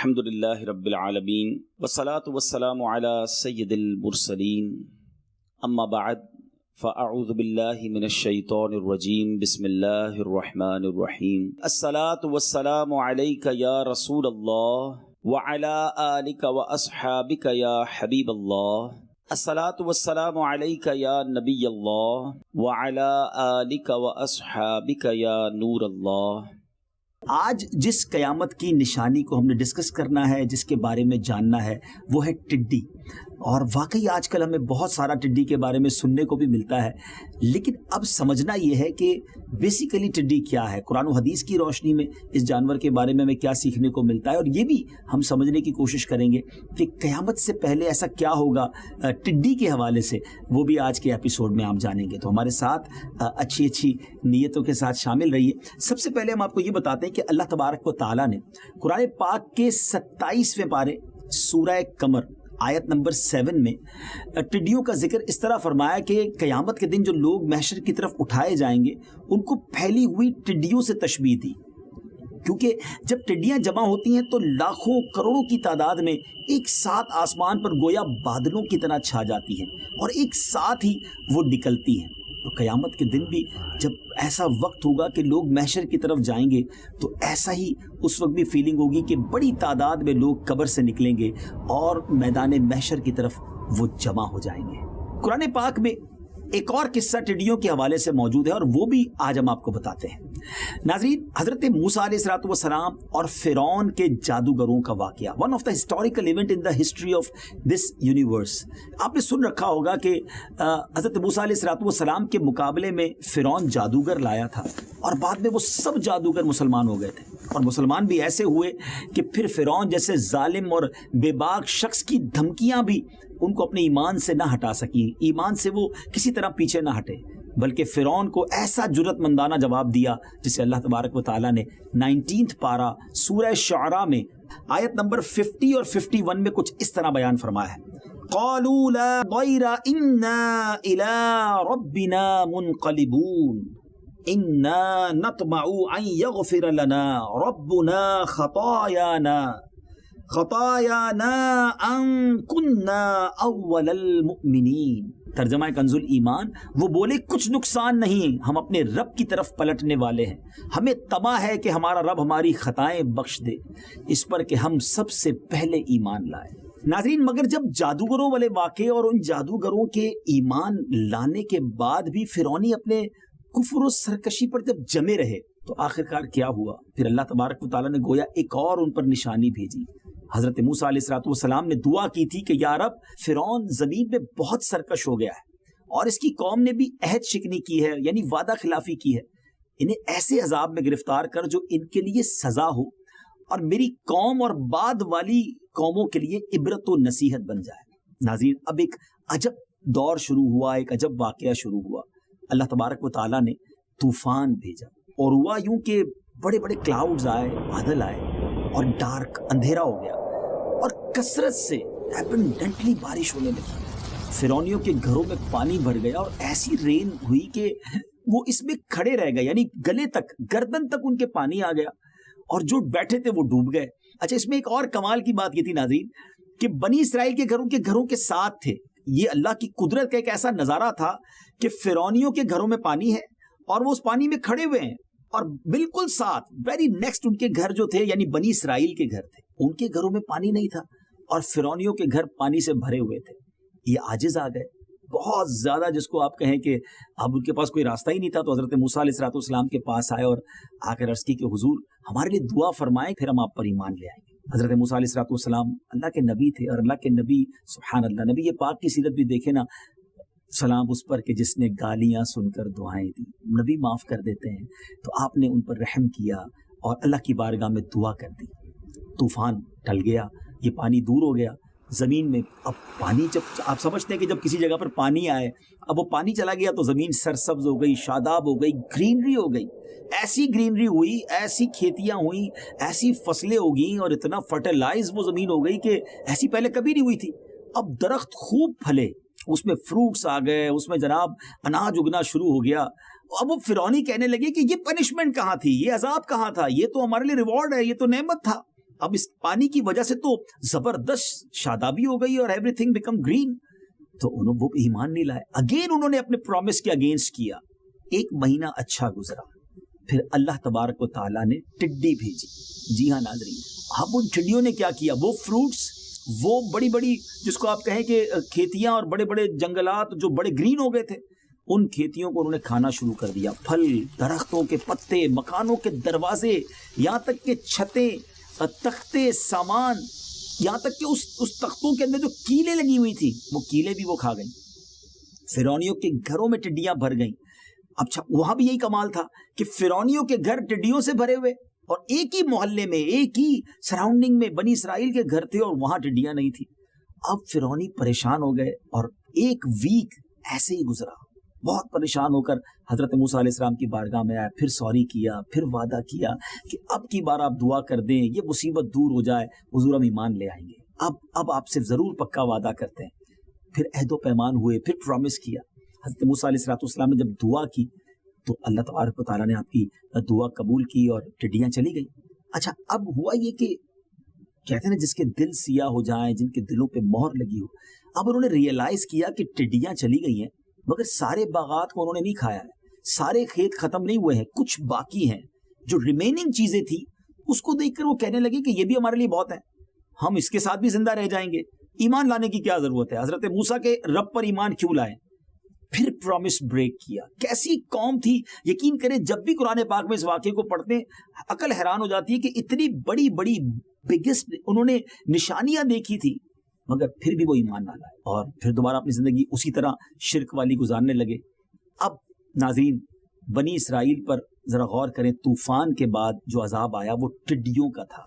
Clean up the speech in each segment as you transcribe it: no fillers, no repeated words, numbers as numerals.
الحمدللہ رب العالمین والصلاة والسلام علی سید المرسلین اما بعد فاعوذ باللہ من الشیطان الرجیم بسم اللہ الرحمن الرحیم الصلاة والسلام علیک یا رسول اللہ وعلی آلک واصحابک یا حبیب اللہ الصلاة والسلام علیک یا نبی اللہ وعلی آلک واصحابک یا نور اللہ۔ آج جس قیامت کی نشانی کو ہم نے ڈسکس کرنا ہے، جس کے بارے میں جاننا ہے، وہ ہے ٹڈی۔ اور واقعی آج کل ہمیں بہت سارا ٹڈی کے بارے میں سننے کو بھی ملتا ہے، لیکن اب سمجھنا یہ ہے کہ بیسیکلی ٹڈی کیا ہے، قرآن و حدیث کی روشنی میں اس جانور کے بارے میں ہمیں کیا سیکھنے کو ملتا ہے، اور یہ بھی ہم سمجھنے کی کوشش کریں گے کہ قیامت سے پہلے ایسا کیا ہوگا ٹڈی کے حوالے سے، وہ بھی آج کے ایپیسوڈ میں آپ جانیں گے۔ تو ہمارے ساتھ اچھی نیتوں کے ساتھ شامل رہیے۔ سب سے پہلے ہم آپ کو یہ بتاتے ہیں کہ اللہ تبارک و تعالیٰ نے قرآن پاک کے 27ویں پارے سورہ قمر آیت نمبر 7 میں ٹڈیوں کا ذکر اس طرح فرمایا کہ قیامت کے دن جو لوگ محشر کی طرف اٹھائے جائیں گے ان کو پھیلی ہوئی ٹڈیوں سے تشبیہ دی، کیونکہ جب ٹڈیاں جمع ہوتی ہیں تو لاکھوں کروڑوں کی تعداد میں ایک ساتھ آسمان پر گویا بادلوں کی طرح چھا جاتی ہیں اور ایک ساتھ ہی وہ نکلتی ہیں۔ تو قیامت کے دن بھی جب ایسا وقت ہوگا کہ لوگ محشر کی طرف جائیں گے تو ایسا ہی اس وقت بھی فیلنگ ہوگی کہ بڑی تعداد میں لوگ قبر سے نکلیں گے اور میدان محشر کی طرف وہ جمع ہو جائیں گے۔ قرآن پاک میں ایک اور قصہ ٹڈیوں کے حوالے سے موجود ہے اور وہ بھی آج ہم آپ کو بتاتے ہیں۔ ناظرین، حضرت موسیٰ علیہ السلام اور فرعون کے جادوگروں کا واقعہ، one of the historical event in the history of this universe. آپ نے سن رکھا ہوگا کہ حضرت موسیٰ علیہ السلام کے مقابلے میں فرعون جادوگر لایا تھا اور بعد میں وہ سب جادوگر مسلمان ہو گئے تھے، اور مسلمان بھی ایسے ہوئے کہ پھر فرعون جیسے ظالم اور بے باک شخص کی دھمکیاں بھی ان کو اپنے ایمان سے نہ ہٹا سکیں، ایمان سے وہ کسی طرح پیچھے نہ ہٹے، بلکہ فرعون کو ایسا جرأت مندانہ جواب دیا جسے اللہ تبارک و تعالیٰ نے 19 پارہ سورہ شعراء میں آیت نمبر 50 اور 51 میں کچھ اس طرح بیان فرمایا ہے۔ قالوا لا ضیر انا الى ربنا منقلبون انا نطمع ان یغفر لنا ربنا خطايانا ان كنا اول المؤمنین۔ ترجمہ کنز الایمان، وہ بولے کچھ نقصان نہیں، ہم اپنے رب کی طرف پلٹنے والے ہیں، ہمیں طمع ہے کہ ہمارا رب ہماری خطائیں بخش دے، اس پر کہ ہم سب سے پہلے ایمان لائے۔ ناظرین، مگر جب جادوگروں والے واقعے اور ان جادوگروں کے ایمان لانے کے بعد بھی فرعونی اپنے کفر و سرکشی پر جب جمے رہے تو آخرکار کیا ہوا؟ پھر اللہ تبارک و تعالیٰ نے گویا ایک اور ان پر نشانی بھیجی۔ حضرت موسیٰ علیہ السلام نے دعا کی تھی کہ یا رب، فرعون زمین میں بہت سرکش ہو گیا ہے اور اس کی قوم نے بھی عہد شکنی کی ہے، یعنی وعدہ خلافی کی ہے، انہیں ایسے عذاب میں گرفتار کر جو ان کے لیے سزا ہو اور میری قوم اور بعد والی قوموں کے لیے عبرت و نصیحت بن جائے۔ ناظرین، اب ایک عجب دور شروع ہوا، ایک عجب واقعہ شروع ہوا۔ اللہ تبارک و تعالیٰ نے طوفان بھیجا اور ہوا یوں کہ بڑے بڑے کلاؤڈز آئے، بادل آئے اور ڈارک اندھیرا ہو گیا اور کثرت سے ایبنڈنٹلی بارش ہونے لگی۔ فرعونیوں کے گھروں میں پانی بھر گیا اور ایسی رین ہوئی کہ وہ اس میں کھڑے رہ گئے، یعنی گلے تک، گردن تک ان کے پانی آ گیا اور جو بیٹھے تھے وہ ڈوب گئے۔ اچھا، اس میں ایک اور کمال کی بات یہ تھی ناظرین کہ بنی اسرائیل کے گھروں کے ساتھ تھے۔ یہ اللہ کی قدرت کا ایک ایسا نظارہ تھا کہ فرعونیوں کے گھروں میں پانی ہے اور وہ اس پانی میں کھڑے ہوئے ہیں، اور بالکل ساتھ ویری نیکسٹ ان کے گھر جو تھے، یعنی بنی اسرائیل کے گھر تھے، ان کے گھروں میں پانی نہیں تھا اور فرعونیوں کے گھر پانی سے بھرے ہوئے تھے۔ یہ عاجز آ گئے بہت زیادہ، جس کو آپ کہیں کہ اب ان کے پاس کوئی راستہ ہی نہیں تھا، تو حضرت موسیٰ علیہ السلام کے پاس آئے اور آ کر عرض کی کہ حضور ہمارے لیے دعا فرمائیں، پھر ہم آپ پر ایمان لے آئیں گے۔ حضرت موسیٰ علیہ السلام اللہ کے نبی تھے، اور اللہ کے نبی، سبحان اللہ، نبی پاک کی سیرت بھی دیکھیں نا، سلام اس پر کہ جس نے گالیاں سن کر دعائیں دی، نبی معاف کر دیتے ہیں، تو آپ نے ان پر رحم کیا اور اللہ کی بارگاہ میں دعا کر دی۔ طوفان ٹل گیا، یہ پانی دور ہو گیا زمین میں۔ اب پانی، جب آپ سمجھتے ہیں کہ جب کسی جگہ پر پانی آئے، اب وہ پانی چلا گیا تو زمین سرسبز ہو گئی، شاداب ہو گئی، گرینری ہو گئی، ایسی گرینری ہوئی، ایسی کھیتیاں ہوئیں، ایسی فصلیں ہو گئیں اور اتنا فرٹیلائز وہ زمین ہو گئی کہ ایسی پہلے کبھی نہیں ہوئی تھی۔ اب درخت خوب پھلے، اس میں فروٹس آ گئے، اس میں جناب اناج اگنا شروع ہو گیا۔ اب وہ فرعونی کہنے لگے کہ یہ پنشمنٹ کہاں تھی، یہ عذاب کہاں تھا، یہ تو ہمارے لیے ریوارڈ ہے، یہ تو نعمت تھا۔ اب اس پانی کی وجہ سے تو زبردست شادابی ہو گئی اور ایوری تھنگ بیکم گرین. تو وہ ایمان نہیں لائے. اگین انہوں نے اپنے پرومس کے اگینسٹ کیا. 1 مہینہ اچھا گزرا, پھر اللہ تبارک و تعالیٰ نے ٹڈی بھیجی. جی ہاں ناظرین, اب ان ٹڈیوں نے کیا کیا, وہ فروٹس, وہ بڑی بڑی جس کو آپ کہیں کہ کھیتیاں اور بڑے بڑے جنگلات جو بڑے گرین ہو گئے تھے, ان کھیتیوں کو انہوں نے کھانا شروع کر دیا. پھل, درختوں کے پتے, مکانوں کے دروازے, یہاں تک کہ چھتیں, تختے, سامان, یہاں تک کہ اس تختوں کے اندر جو کیلیں لگی ہوئی تھی وہ کیلیں بھی وہ کھا گئیں. فرعونیوں کے گھروں میں ٹڈیاں بھر گئیں. اچھا وہاں بھی یہی کمال تھا کہ فرعونیوں کے گھر ٹڈیوں سے بھرے ہوئے, اور ایک ہی محلے میں, ایک ہی سراؤنڈنگ میں بنی اسرائیل کے گھر تھے اور وہاں ٹڈیاں نہیں تھی. اب فرعونی پریشان ہو گئے اور 1 ویک ایسے ہی گزرا. بہت پریشان ہو کر حضرت موسیٰ علیہ السلام کی بارگاہ میں آیا, پھر سوری کیا, پھر وعدہ کیا کہ اب کی بار آپ دعا کر دیں, یہ مصیبت دور ہو جائے, حضور ہم ایمان لے آئیں گے, اب آپ سے ضرور پکا وعدہ کرتے ہیں. پھر عہد و پیمان ہوئے, پھر پرومس کیا. حضرت موسیٰ علیہ السلام نے جب دعا کی تو اللہ تبارک و تعالیٰ نے آپ کی دعا قبول کی اور ٹڈیاں چلی گئی. اچھا اب ہوا یہ کہ کہتے ہیں جس کے دل سیاہ ہو جائیں, جن کے دلوں پہ مہر لگی ہو, اب انہوں نے ریئلائز کیا کہ ٹڈیاں چلی گئی ہیں مگر سارے باغات کو انہوں نے نہیں کھایا ہے, سارے کھیت ختم نہیں ہوئے ہیں, کچھ باقی ہیں. جو ریمیننگ چیزیں تھیں اس کو دیکھ کر وہ کہنے لگے کہ یہ بھی ہمارے لیے بہت ہے, ہم اس کے ساتھ بھی زندہ رہ جائیں گے, ایمان لانے کی کیا ضرورت ہے, حضرت موسیٰ کے رب پر ایمان کیوں لائیں. پھر پرومس بریک کیا. کیسی قوم تھی, یقین کریں جب بھی قرآن پاک میں اس واقعے کو پڑھتے ہیں عقل حیران ہو جاتی ہے کہ اتنی بڑی بڑی بگیسٹ انہوں نے نشانیاں دیکھی تھی مگر پھر بھی وہ ایمان نہ لائے, اور پھر دوبارہ اپنی زندگی اسی طرح شرک والی گزارنے لگے. اب ناظرین بنی اسرائیل پر ذرا غور کریں, طوفان کے بعد جو عذاب آیا وہ ٹڈیوں کا تھا.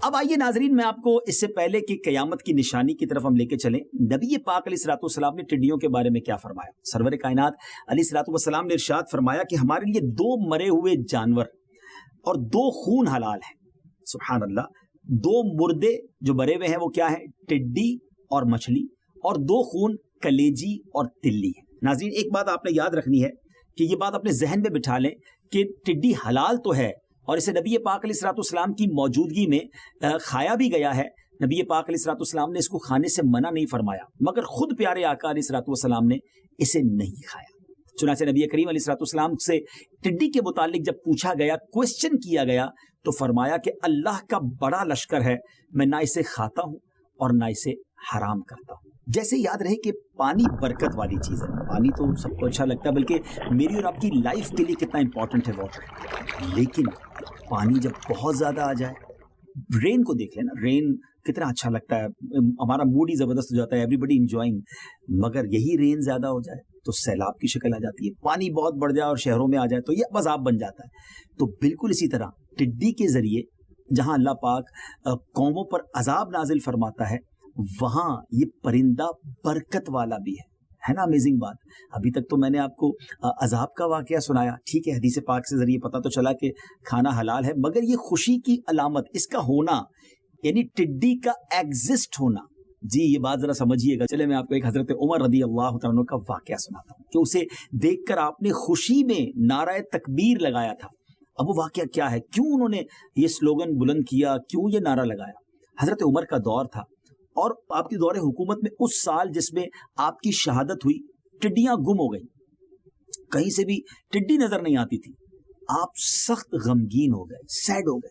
اب آئیے ناظرین میں آپ کو اس سے پہلے کہ قیامت کی نشانی کی طرف ہم لے کے چلیں, نبی پاک علیہ الصلوۃ والسلام نے ٹڈیوں کے بارے میں کیا فرمایا. سرور کائنات علیہ الصلوۃ والسلام نے ارشاد فرمایا کہ ہمارے لیے 2 مرے ہوئے جانور اور 2 خون حلال ہیں. سبحان اللہ, 2 مردے جو مرے ہوئے ہیں وہ کیا ہیں, ٹڈی اور مچھلی, اور 2 خون کلیجی اور تلی ہیں. ناظرین ایک بات آپ نے یاد رکھنی ہے کہ یہ بات اپنے ذہن میں بٹھا لیں کہ ٹڈی حلال تو ہے اور اسے نبی پاک علیہ الصلوۃ والسلام کی موجودگی میں کھایا بھی گیا ہے. نبی پاک علیہ الصلوۃ والسلام نے اس کو کھانے سے منع نہیں فرمایا مگر خود پیارے آقا علیہ الصلوۃ والسلام نے اسے نہیں کھایا. چنانچہ نبی کریم علیہ الصلوۃ والسلام سے ٹڈی کے متعلق جب پوچھا گیا, کوسچن کیا گیا, تو فرمایا کہ اللہ کا بڑا لشکر ہے, میں نہ اسے کھاتا ہوں اور نہ اسے حرام کرتا ہوں. جیسے یاد رہے کہ پانی برکت والی چیز ہے, پانی تو سب کو اچھا لگتا ہے, بلکہ میری اور آپ کی لائف کے لیے کتنا امپورٹنٹ ہے واٹر. لیکن پانی جب بہت زیادہ آ جائے, رین کو دیکھ لینا, رین کتنا اچھا لگتا ہے, ہمارا موڈ ہی زبردست ہو جاتا ہے, ایوری بڈی انجوائنگ, مگر یہی رین زیادہ ہو جائے تو سیلاب کی شکل آ جاتی ہے. پانی بہت بڑھ جائے اور شہروں میں آ جائے تو یہ عذاب بن جاتا ہے. تو بالکل اسی طرح ٹڈی کے ذریعے جہاں اللہ پاک قوموں پر عذاب نازل فرماتا ہے وہاں یہ پرندہ برکت والا بھی ہے نا. امیزنگ بات. ابھی تک تو میں نے آپ کو عذاب کا واقعہ سنایا, ٹھیک ہے, حدیث پاک سے ذریعے پتہ تو چلا کہ کھانا حلال ہے, مگر یہ خوشی کی علامت, اس کا ہونا, یعنی ٹڈی کا ایگزسٹ ہونا, جی یہ بات ذرا سمجھیے گا. چلے میں آپ کو ایک حضرت عمر رضی اللہ تعالیٰ عنہ کا واقعہ سناتا ہوں کہ اسے دیکھ کر آپ نے خوشی میں نعرہ تکبیر لگایا تھا. اب وہ واقعہ کیا ہے, کیوں انہوں نے یہ سلوگن بلند کیا, کیوں یہ نعرہ لگایا. حضرت عمر کا دور تھا اور آپ کی دور حکومت میں اس سال جس میں آپ کی شہادت ہوئی, ٹڈیاں گم ہو گئیں, کہیں سے بھی ٹڈی نظر نہیں آتی تھی. آپ سخت غمگین ہو گئے, سیڈ ہو گئے,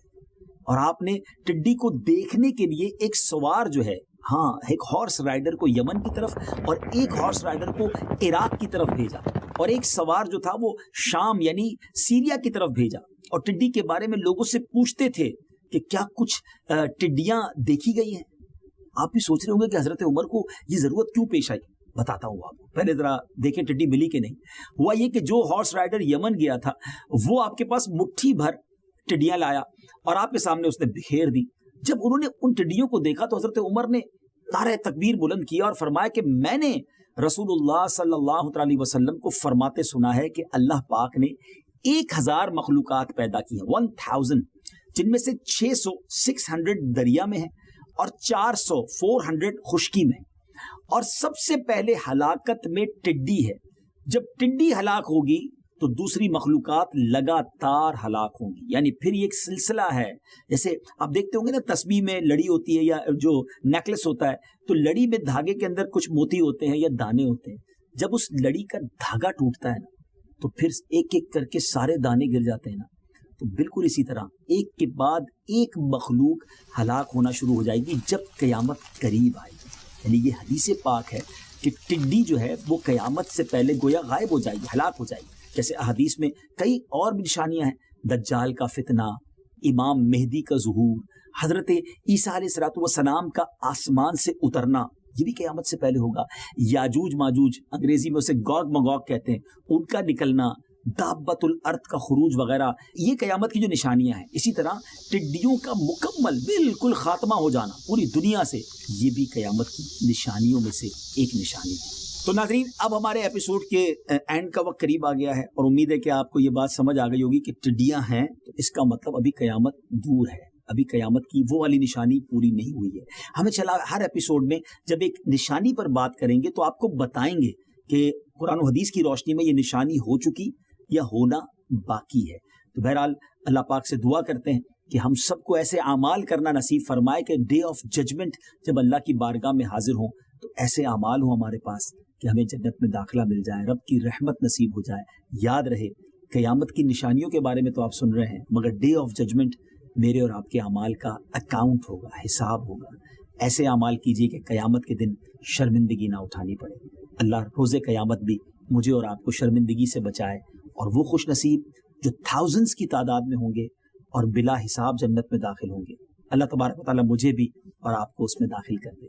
اور آپ نے ٹڈی کو دیکھنے کے لیے ایک سوار جو ہے, ہاں ایک ہارس رائڈر کو یمن کی طرف اور ایک ہارس رائڈر کو عراق کی طرف بھیجا, اور ایک سوار جو تھا وہ شام یعنی سیریا کی طرف بھیجا, اور ٹڈی کے بارے میں لوگوں سے پوچھتے تھے کہ کیا کچھ ٹڈیاں دیکھی گئی ہیں. آپ بھی سوچ رہے ہوں گے کہ حضرت عمر کو یہ ضرورت کیوں پیش آئی. بتاتا ہوں آپ کو, پہلے ذرا دیکھیں ٹڈی ملی کہ نہیں. ہوا یہ کہ جو ہارس رائڈر یمن گیا تھا وہ آپ کے پاس مٹھی بھر ٹڈیاں لایا اور آپ کے سامنے اس نے بکھیر دی. جب انہوں نے ان ٹڈیوں کو دیکھا تو حضرت عمر نے نعرہ تکبیر بلند کیا اور فرمایا کہ میں نے رسول اللہ صلی اللہ علیہ وسلم کو فرماتے سنا ہے کہ اللہ پاک نے 1000 مخلوقات پیدا کی ہیں, 1000, جن میں سے 600 دریا میں ہیں اور 400 خشکی میں, اور سب سے پہلے ہلاکت میں ٹڈی ہے. جب ٹڈی ہلاک ہوگی تو دوسری مخلوقات لگاتار ہلاک ہوں گی. یعنی پھر یہ ایک سلسلہ ہے. جیسے آپ دیکھتے ہوں گے نا تسبیح میں لڑی ہوتی ہے یا جو نیکلس ہوتا ہے, تو لڑی میں دھاگے کے اندر کچھ موتی ہوتے ہیں یا دانے ہوتے ہیں. جب اس لڑی کا دھاگا ٹوٹتا ہے نا تو پھر ایک ایک کر کے سارے دانے گر جاتے ہیں نا. تو بالکل اسی طرح ایک کے بعد ایک مخلوق ہلاک ہونا شروع ہو جائے گی جب قیامت قریب آئے گی. یعنی یہ حدیث پاک ہے کہ ٹڈی جو ہے وہ قیامت سے پہلے گویا غائب ہو جائے گی, ہلاک ہو جائے گی. جیسے احادیث میں کئی اور بھی نشانیاں ہیں, دجال کا فتنہ, امام مہدی کا ظہور, حضرت عیسیٰ علیہ السلام کا آسمان سے اترنا, یہ بھی قیامت سے پہلے ہوگا. یاجوج ماجوج, انگریزی میں اسے گوگ مگوگ کہتے ہیں, ان کا نکلنا, دابت الارض کا خروج وغیرہ, یہ قیامت کی جو نشانیاں ہیں. اسی طرح ٹڈیوں کا مکمل بالکل خاتمہ ہو جانا پوری دنیا سے, یہ بھی قیامت کی نشانیوں میں سے ایک نشانی ہے. تو ناظرین, اب ہمارے ایپیسوڈ کے اینڈ کا وقت قریب آ گیا ہے اور امید ہے کہ آپ کو یہ بات سمجھ آ گئی ہوگی کہ ٹڈیاں ہیں تو اس کا مطلب ابھی قیامت دور ہے, ابھی قیامت کی وہ والی نشانی پوری نہیں ہوئی ہے. ہمیں چلا ہر ایپیسوڈ میں جب ایک نشانی پر بات کریں گے تو آپ کو بتائیں گے کہ قرآن و حدیث کی روشنی میں یہ نشانی ہو چکی یا ہونا باقی ہے. تو بہرحال اللہ پاک سے دعا کرتے ہیں کہ ہم سب کو ایسے اعمال کرنا نصیب فرمائے کہ ڈے آف ججمنٹ جب اللہ کی بارگاہ میں حاضر ہوں تو ایسے اعمال ہوں ہمارے پاس کہ ہمیں جنت میں داخلہ مل جائے, رب کی رحمت نصیب ہو جائے. یاد رہے قیامت کی نشانیوں کے بارے میں تو آپ سن رہے ہیں, مگر ڈے آف ججمنٹ میرے اور آپ کے اعمال کا اکاؤنٹ ہوگا, حساب ہوگا. ایسے اعمال کیجئے کہ قیامت کے دن شرمندگی نہ اٹھانی پڑے. اللہ روز قیامت بھی مجھے اور آپ کو شرمندگی سے بچائے اور وہ خوش نصیب جو تھاؤزنڈز کی تعداد میں ہوں گے اور بلا حساب جنت میں داخل ہوں گے. اللہ تبارک و تعالیٰ مجھے بھی اور آپ کو اس میں داخل کر دے.